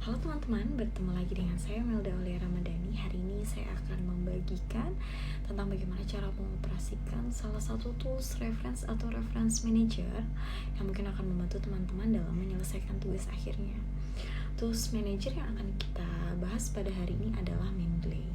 Halo teman-teman, bertemu lagi dengan saya Melda Aulia Ramadhani. Hari ini saya akan membagikan tentang bagaimana cara mengoperasikan salah satu tools reference atau reference manager yang mungkin akan membantu teman-teman dalam menyelesaikan tugas akhirnya. Tools manager yang akan kita bahas pada hari ini adalah Mendeley.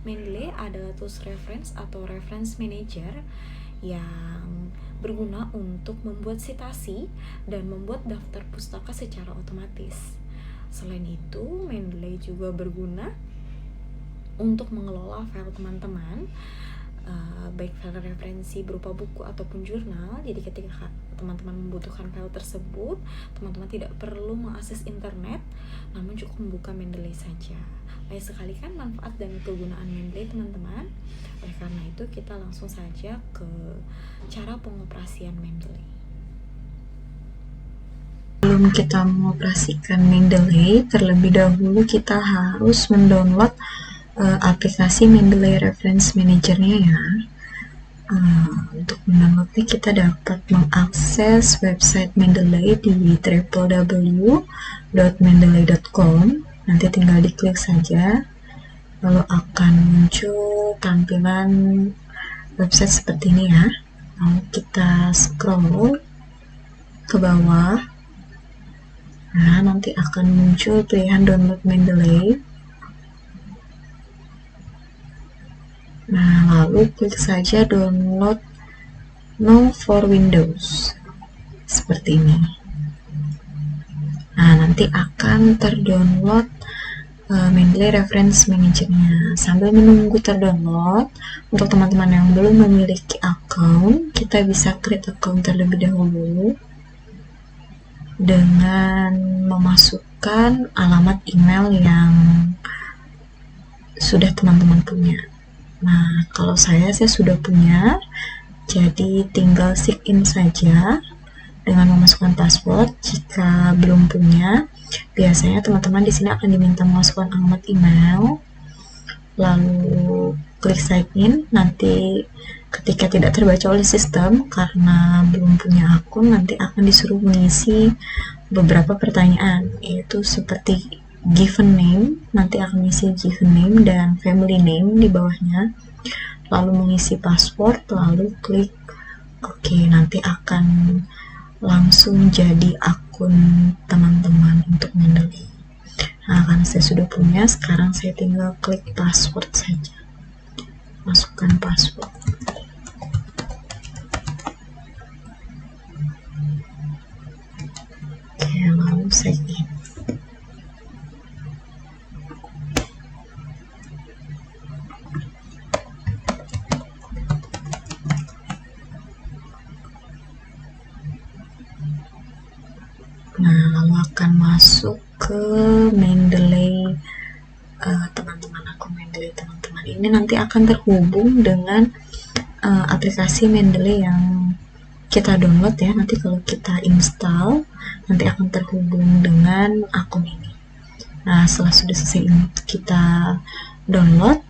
Mendeley adalah tools reference atau reference manager yang berguna untuk membuat citasi dan membuat daftar pustaka secara otomatis. Selain itu, Mendeley juga berguna untuk mengelola file teman-teman, baik file referensi berupa buku ataupun jurnal. Jadi ketika teman-teman membutuhkan file tersebut, teman-teman tidak perlu mengakses internet, namun cukup membuka Mendeley saja. Banyak sekali kan manfaat dan kegunaan Mendeley, teman-teman. Oleh karena itu, kita langsung saja ke cara pengoperasian Mendeley. Sebelum kita mengoperasikan Mendeley, terlebih dahulu kita harus mendownload aplikasi Mendeley Reference Manager-nya ya. Untuk mendownloadnya kita dapat mengakses website Mendeley di www.mendeley.com. Nanti tinggal diklik saja, lalu akan muncul tampilan website seperti ini ya. Lalu kita scroll ke bawah. Nah, nanti akan muncul pilihan download Mendeley. Nah, lalu klik saja download now for Windows. Seperti ini. Nah, nanti akan terdownload Mendeley Reference Manager-nya. Sambil menunggu terdownload, untuk teman-teman yang belum memiliki account, kita bisa create account terlebih dahulu dengan memasukkan alamat email yang sudah teman-teman punya. Nah, kalau saya sudah punya, jadi tinggal sign in saja dengan memasukkan password. Jika belum punya, biasanya teman-teman di sini akan diminta memasukkan alamat email, lalu klik sign in. Nanti ketika tidak terbaca oleh sistem karena belum punya akun, nanti akan disuruh mengisi beberapa pertanyaan, yaitu seperti given name, nanti akan mengisi given name dan family name di bawahnya, lalu mengisi password, lalu klik OK. Nanti akan langsung jadi akun teman-teman untuk Mendeley. Nah, karena saya sudah punya, sekarang saya tinggal klik password saja, masukkan password. Oke, lalu sign in. Nah, lalu akan masuk ke Mendeley teman-teman, akun Mendeley teman-teman ini nanti akan terhubung dengan aplikasi Mendeley yang kita download ya. Nanti kalau kita install, nanti akan terhubung dengan akun ini. Nah, setelah sudah selesai kita download,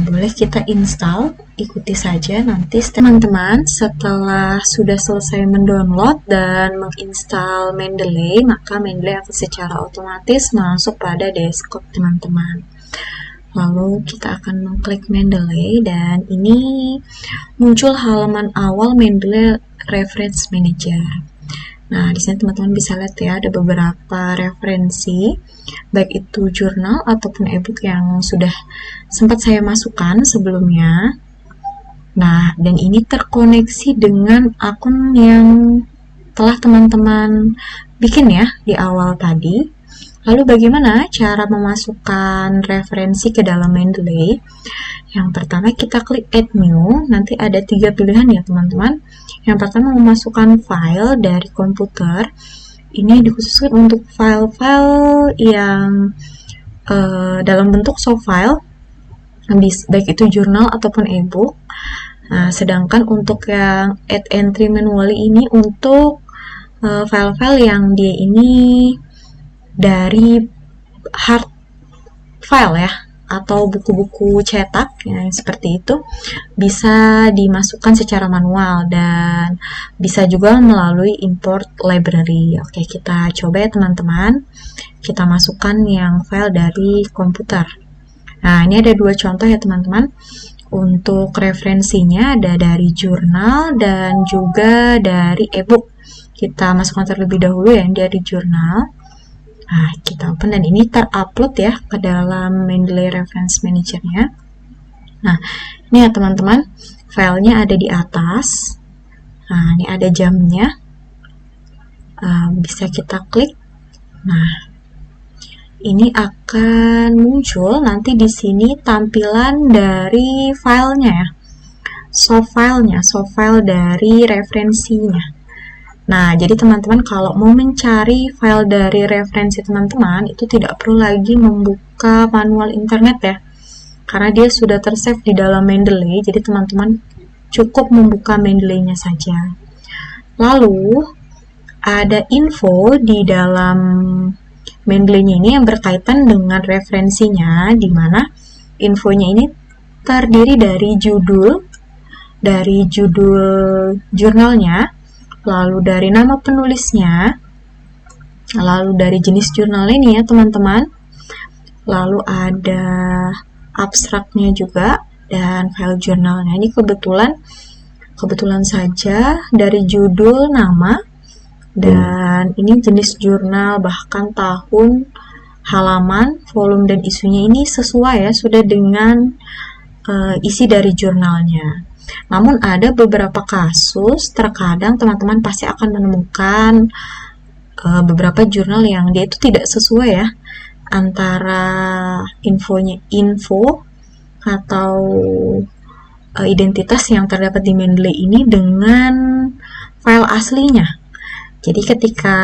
boleh kita install, ikuti saja nanti teman-teman. Setelah sudah selesai mendownload dan menginstal Mendeley, maka Mendeley akan secara otomatis masuk pada desktop teman-teman. Lalu kita akan mengklik Mendeley dan ini muncul halaman awal Mendeley Reference Manager. Nah, di sini teman-teman bisa lihat ya, ada beberapa referensi, baik itu jurnal ataupun ebook yang sudah sempat saya masukkan sebelumnya. Nah, dan ini terkoneksi dengan akun yang telah teman-teman bikin ya di awal tadi. Lalu bagaimana cara memasukkan referensi ke dalam Mendeley? Yang pertama kita klik add new, nanti ada 3 pilihan ya teman-teman. Yang pertama memasukkan file dari komputer. Ini dikhususkan untuk file-file yang dalam bentuk soft file, baik itu jurnal ataupun ebook. Nah, sedangkan untuk yang add entry manually ini untuk file-file yang dia ini dari hard file ya. atau buku-buku cetak yang seperti itu bisa dimasukkan secara manual dan bisa juga melalui import library. Oke, kita coba ya teman-teman. Kita masukkan yang file dari komputer. Nah, ini ada dua contoh ya teman-teman. Untuk referensinya ada dari jurnal dan juga dari ebook. Kita masukkan terlebih dahulu ya dari jurnal. Nah, kita open dan ini terupload ya ke dalam Mendeley Reference Manager-nya. Nah, ini ya teman-teman, filenya ada di atas. Nah, ini ada jamnya. Bisa kita klik. Nah, ini akan muncul nanti di sini tampilan dari filenya ya. Soft file dari referensinya. Nah, jadi teman-teman kalau mau mencari file dari referensi teman-teman, itu tidak perlu lagi membuka manual internet ya. Karena dia sudah tersave di dalam Mendeley, jadi teman-teman cukup membuka Mendeley-nya saja. Lalu, ada info di dalam Mendeley-nya ini yang berkaitan dengan referensinya, di mana infonya ini terdiri dari judul jurnalnya, lalu dari nama penulisnya, lalu dari jenis jurnal ini ya teman-teman, lalu ada abstraknya juga, dan file jurnalnya. Ini kebetulan saja dari judul, nama, dan ini jenis jurnal, bahkan tahun, halaman, volume, dan isunya ini sesuai ya, sudah dengan isi dari jurnalnya. Namun ada beberapa kasus, terkadang teman-teman pasti akan menemukan beberapa jurnal yang dia itu tidak sesuai ya, antara info atau identitas yang terdapat di Mendeley ini dengan file aslinya. Jadi ketika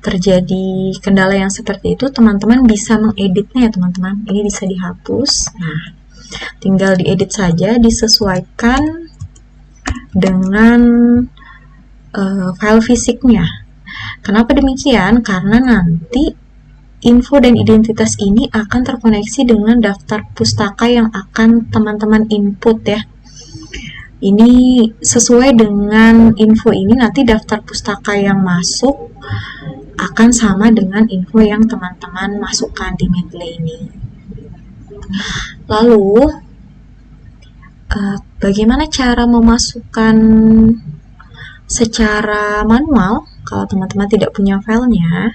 terjadi kendala yang seperti itu, teman-teman bisa mengeditnya ya teman-teman. Ini bisa dihapus. Nah, tinggal diedit saja, disesuaikan dengan file fisiknya. Kenapa demikian? Karena nanti info dan identitas ini akan terkoneksi dengan daftar pustaka yang akan teman-teman input ya. Ini sesuai dengan info ini, nanti daftar pustaka yang masuk akan sama dengan info yang teman-teman masukkan di Mendeley ini. Lalu, bagaimana cara memasukkan secara manual? Kalau teman-teman tidak punya filenya,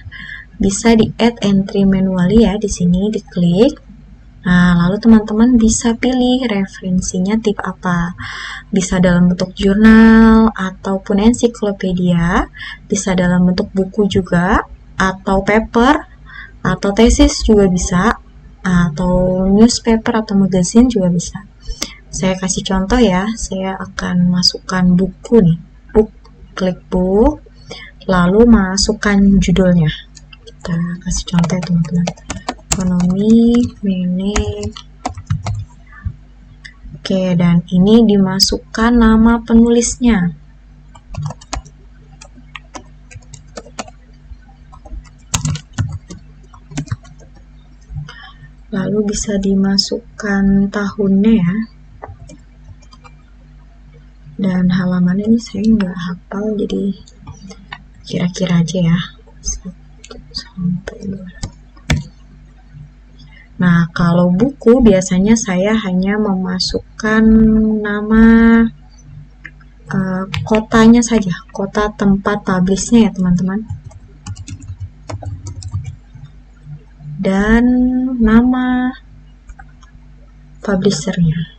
bisa di add entry manually ya, di sini diklik. Nah, lalu teman-teman bisa pilih referensinya tipe apa. Bisa dalam bentuk jurnal ataupun ensiklopedia, bisa dalam bentuk buku juga, atau paper, atau tesis juga bisa, atau newspaper atau magazine juga bisa. Saya kasih contoh ya, saya akan masukkan buku nih, book, klik book, lalu masukkan judulnya. Kita kasih contoh ya teman-teman, ekonomi, oke, dan ini dimasukkan nama penulisnya. Lalu bisa dimasukkan tahunnya ya, dan halamannya ini saya nggak hafal, jadi kira-kira aja ya, 1 sampai 2. Nah, kalau buku biasanya saya hanya memasukkan nama kotanya saja, kota tempat publishnya ya teman-teman, dan nama publishernya.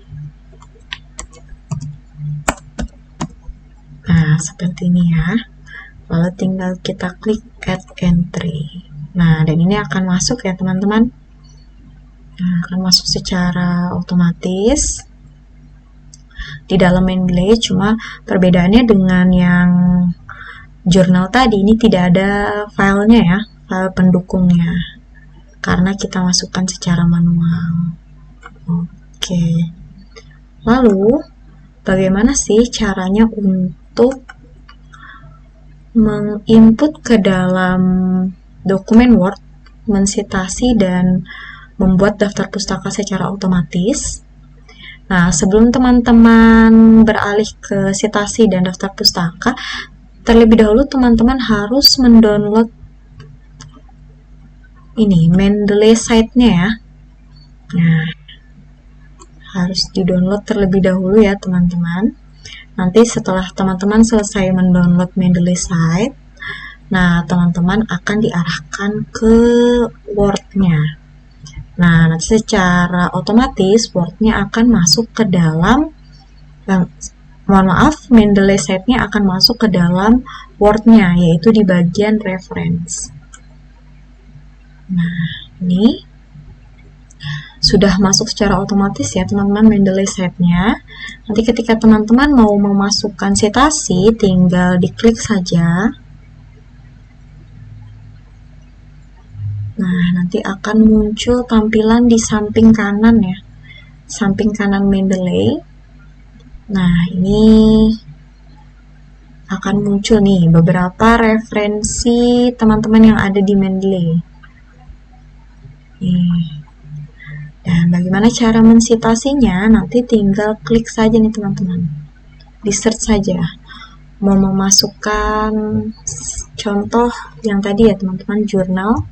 Nah, seperti ini ya. Lalu tinggal kita klik add entry. Nah, dan ini akan masuk ya teman-teman. Nah, akan masuk secara otomatis di dalam Mendeley. Cuma perbedaannya dengan yang jurnal tadi, ini tidak ada filenya ya, file pendukungnya, karena kita masukkan secara manual. Oke. Lalu, bagaimana sih caranya untuk menginput ke dalam dokumen Word, mensitasi dan membuat daftar pustaka secara otomatis. Nah, sebelum teman-teman beralih ke citasi dan daftar pustaka, terlebih dahulu teman-teman harus mendownload ini Mendeley site-nya ya. Nah, harus di-download terlebih dahulu ya teman-teman. Nanti setelah teman-teman selesai mendownload Mendeley site, nah teman-teman akan diarahkan ke Word-nya. Nah, nanti secara otomatis Word-nya akan masuk ke dalam, Mendeley site-nya akan masuk ke dalam Word-nya, yaitu di bagian reference. Nah, ini sudah masuk secara otomatis ya teman-teman Mendeley site-nya. Nanti ketika teman-teman mau memasukkan citasi, tinggal diklik saja. Nah, nanti akan muncul tampilan di samping kanan ya, samping kanan Mendeley. Nah, ini akan muncul nih beberapa referensi teman-teman yang ada di Mendeley. Dan bagaimana cara mensitasinya? Nanti tinggal klik saja nih teman-teman, di search saja. Mau memasukkan contoh yang tadi ya teman-teman, jurnal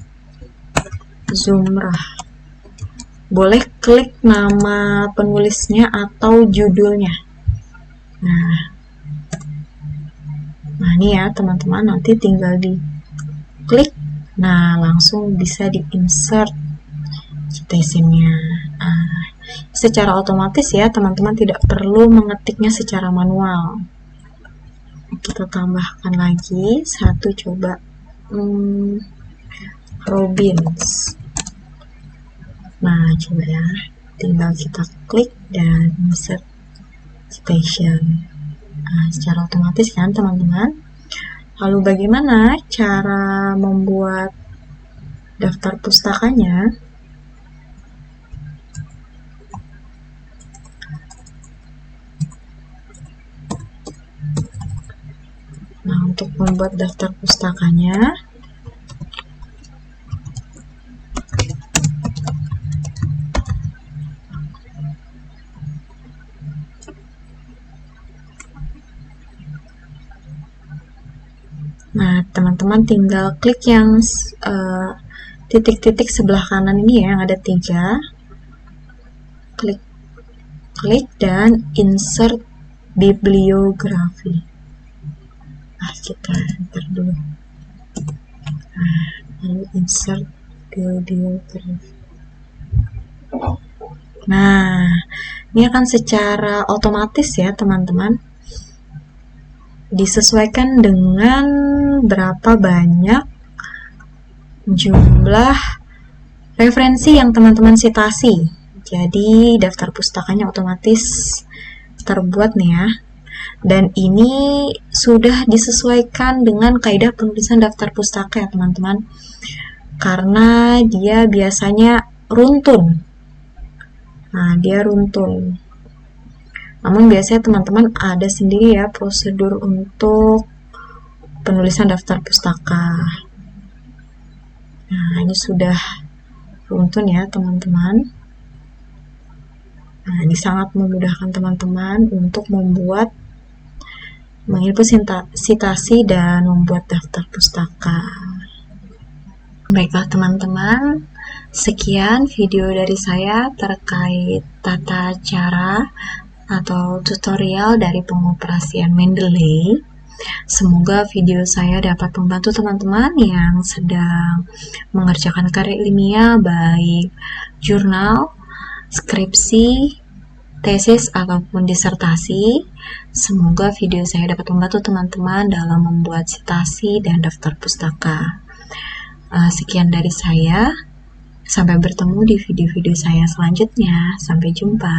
Zumrah. Boleh klik nama penulisnya atau judulnya. Nah ini ya teman-teman, nanti tinggal diklik. Nah, langsung bisa di-insert citationnya. Secara otomatis ya teman-teman, tidak perlu mengetiknya secara manual. Kita tambahkan lagi satu, coba Robbins. Nah, coba ya, tinggal kita klik dan insert citation. Nah, secara otomatis kan teman-teman. Lalu bagaimana cara membuat daftar pustakanya? Nah, untuk membuat daftar pustakanya, nah teman-teman tinggal klik yang titik-titik sebelah kanan ini ya, yang ada 3. Klik dan insert bibliografi. Kita enter dulu. Lalu insert bibliografi. Nah, ini akan secara otomatis ya teman-teman, disesuaikan dengan berapa banyak jumlah referensi yang teman-teman citasi. Jadi daftar pustakanya otomatis terbuat nih ya. Dan ini sudah disesuaikan dengan kaidah penulisan daftar pustaka ya teman-teman, karena dia biasanya runtun. Nah, dia runtun. Namun biasanya teman-teman ada sendiri ya prosedur untuk penulisan daftar pustaka. Nah, ini sudah runtun ya teman-teman. Nah, ini sangat memudahkan teman-teman untuk menginput citasi dan membuat daftar pustaka. Baiklah teman-teman, sekian video dari saya terkait tata cara atau tutorial dari pengoperasian Mendeley. Semoga video saya dapat membantu teman-teman yang sedang mengerjakan karya ilmiah, baik jurnal, skripsi, tesis, ataupun disertasi. Semoga video saya dapat membantu teman-teman dalam membuat citasi dan daftar pustaka. Sekian dari saya. Sampai bertemu di video-video saya selanjutnya. Sampai jumpa.